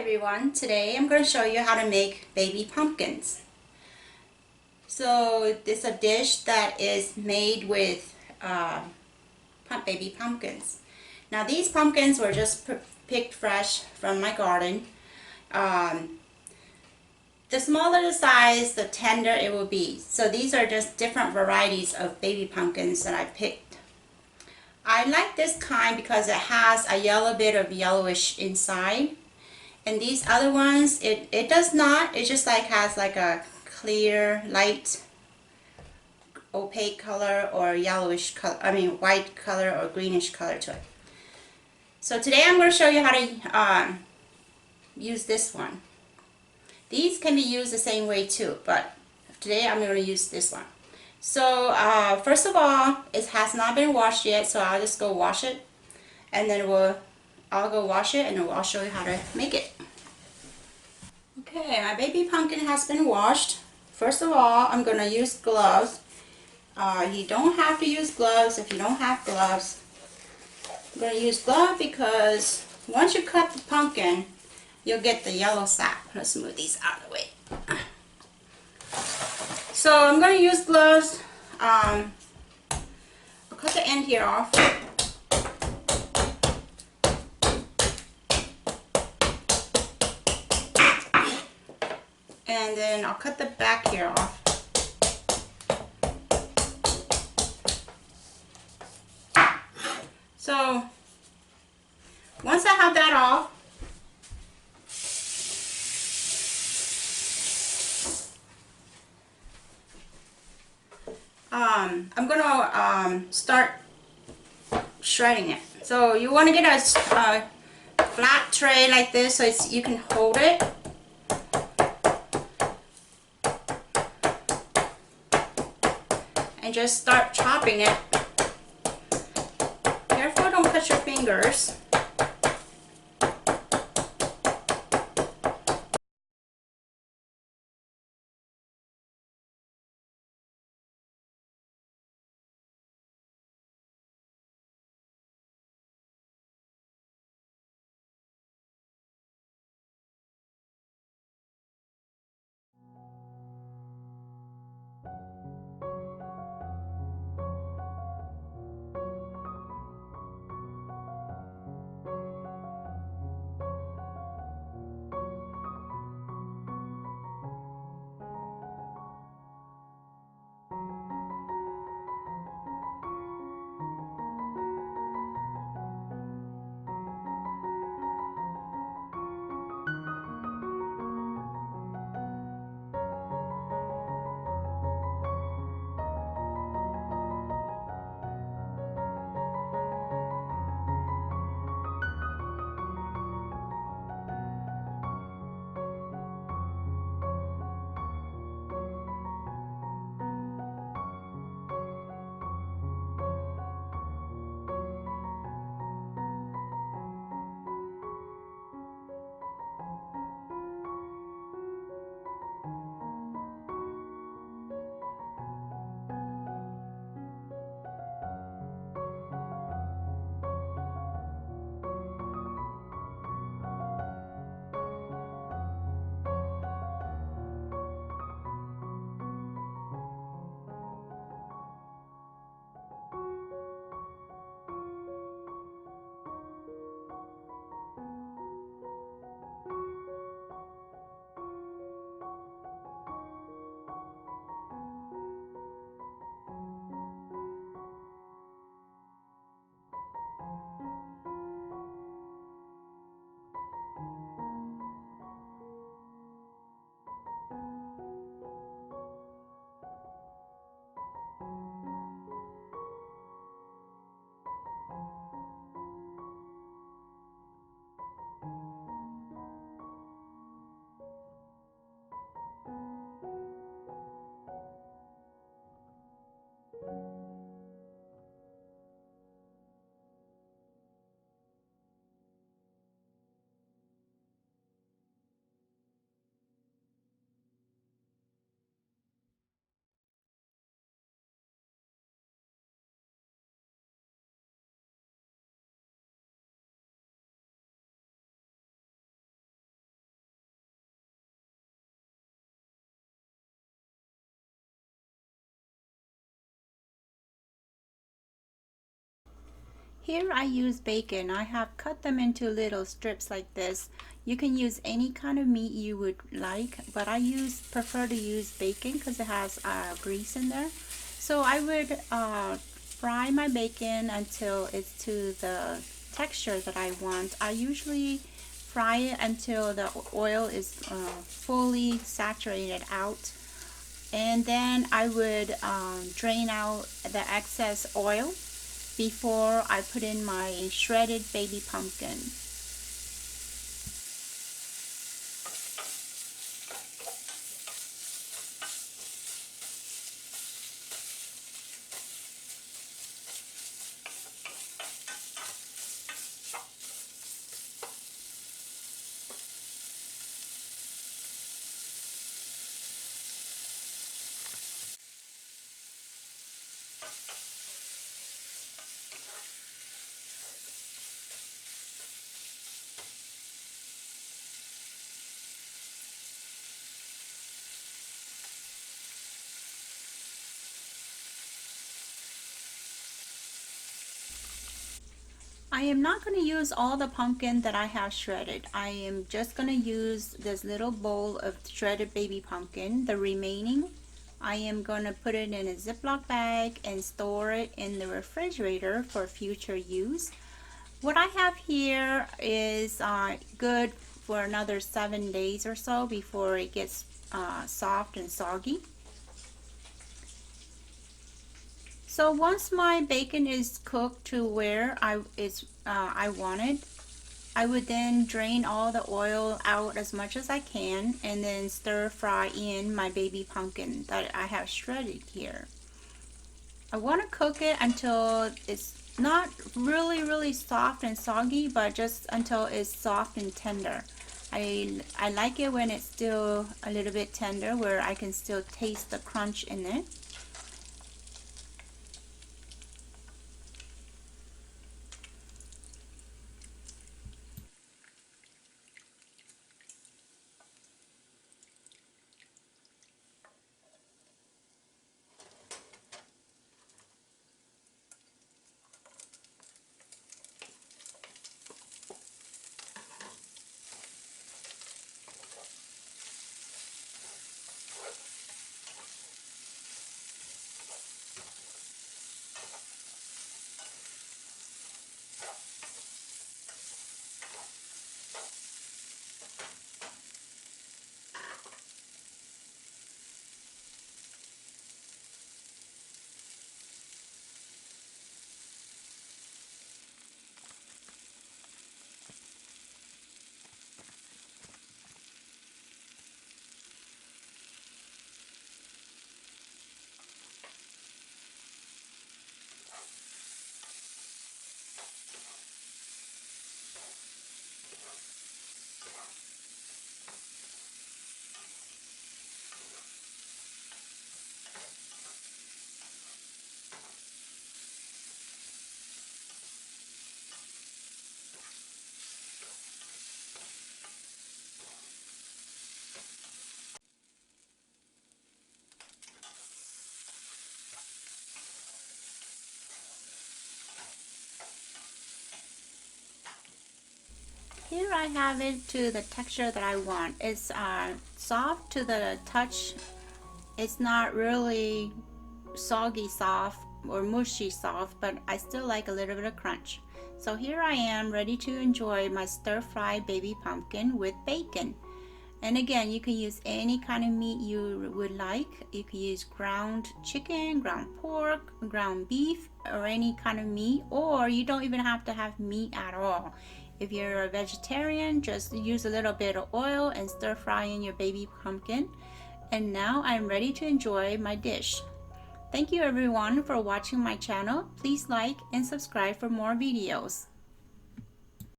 everyone, today I'm going to show you how to make baby pumpkins. So this is a dish that is made with baby pumpkins. Now these pumpkins were just picked fresh from my garden. The smaller the size, the tender it will be. So these are just different varieties of baby pumpkins that I picked. I like this kind because it has a yellow bit of yellowish inside. And these other ones, it does not. It just like has like a clear, light, opaque color or yellowish color. I mean white color or greenish color to it. So today I'm going to show you how to use this one. These can be used the same way too, but today I'm going to use this one. So first of all, it has not been washed yet, so I'll just go wash it, and then I'll go wash it, and I'll show you how to make it. Okay, my baby pumpkin has been washed. First of all, I'm going to use gloves. You don't have to use gloves if you don't have gloves. I'm going to use gloves because once you cut the pumpkin, you'll get the yellow sap. Let's move these out of the way. So I'm going to use gloves. I'll cut the end here off. And then I'll cut the back here off. So once I have that off, I'm gonna start shredding it. So you want to get a flat tray like this so you can hold it. And just start chopping it. Careful, don't cut your fingers. Here I use bacon. I have cut them into little strips like this. You can use any kind of meat you would like, but I prefer to use bacon because it has grease in there. So I would fry my bacon until it's to the texture that I want. I usually fry it until the oil is fully saturated out, and then I would drain out the excess oil before I put in my shredded baby pumpkin. I am not going to use all the pumpkin that I have shredded. I am just going to use this little bowl of shredded baby pumpkin. The remaining, I am going to put it in a Ziploc bag and store it in the refrigerator for future use. What I have here is good for another 7 days or so before it gets soft and soggy. So once my bacon is cooked to where I want it, I would then drain all the oil out as much as I can and then stir fry in my baby pumpkin that I have shredded here. I want to cook it until it's not really soft and soggy, but just until it's soft and tender. I like it when it's still a little bit tender, where I can still taste the crunch in it. Here I have it to the texture that I want. It's soft to the touch. It's not really soggy soft or mushy soft, but I still like a little bit of crunch. So here I am ready to enjoy my stir-fry baby pumpkin with bacon. And again, you can use any kind of meat you would like. You can use ground chicken, ground pork, ground beef, or any kind of meat, or you don't even have to have meat at all. If you're a vegetarian, just use a little bit of oil and stir fry in your baby pumpkin. And now I'm ready to enjoy my dish. Thank you everyone for watching my channel. Please like and subscribe for more videos.